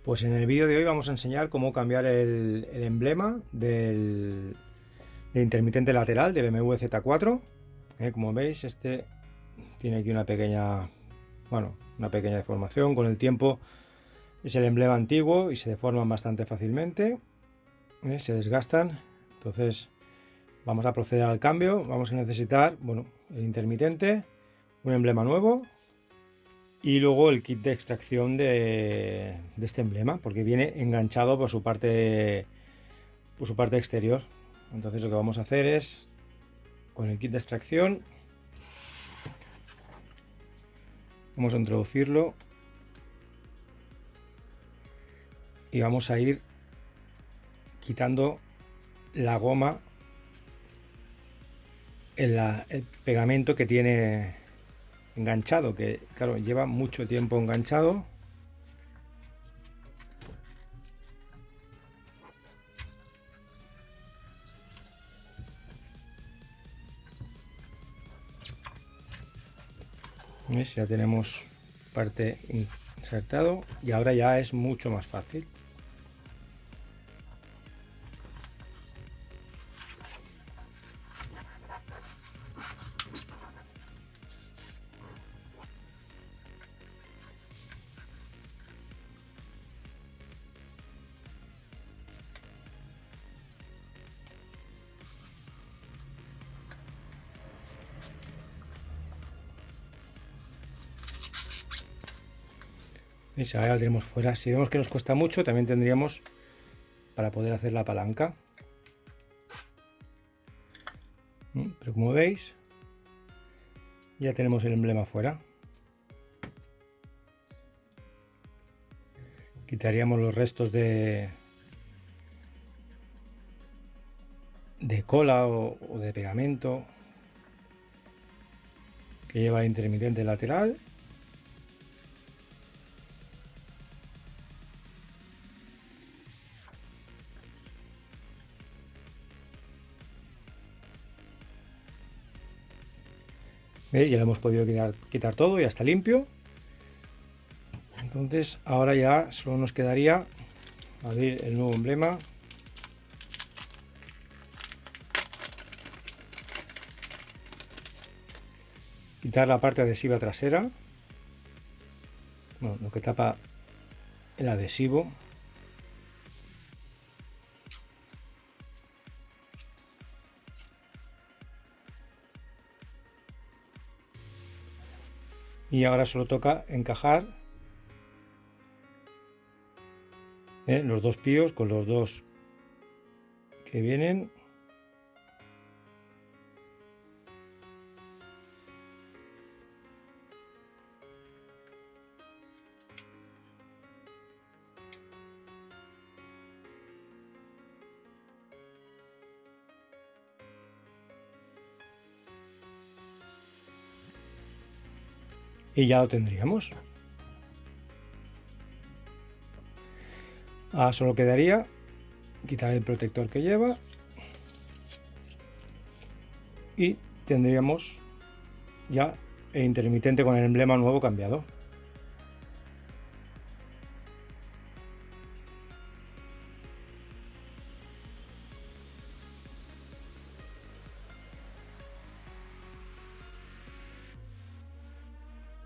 Pues en el vídeo de hoy vamos a enseñar cómo cambiar el emblema del intermitente lateral de BMW Z4. Como veis, este tiene aquí una pequeña deformación. Con el tiempo es el emblema antiguo y se deforman bastante fácilmente, se desgastan. Entonces vamos a proceder al cambio. Vamos a necesitar el intermitente, un emblema nuevo y luego el kit de extracción de este emblema, porque viene enganchado por su parte exterior. Entonces lo que vamos a hacer es, con el kit de extracción, vamos a introducirlo y vamos a ir quitando la goma, el pegamento que tiene enganchado, que claro, lleva mucho tiempo enganchado. ¿Ves? Ya tenemos parte insertado y ahora ya es mucho más fácil. ¿Veis? Ahora la tenemos fuera. Si vemos que nos cuesta mucho, también tendríamos para poder hacer la palanca. Pero como veis, ya tenemos el emblema fuera. Quitaríamos los restos de cola o de pegamento que lleva el intermitente lateral. ¿Veis? Ya lo hemos podido quitar todo, ya está limpio. Entonces ahora ya solo nos quedaría abrir el nuevo emblema, quitar la parte adhesiva trasera, lo que tapa el adhesivo, y ahora solo toca encajar los dos píos con los dos que vienen. Y ya lo tendríamos. Ahora solo quedaría quitar el protector que lleva y tendríamos ya el intermitente con el emblema nuevo cambiado.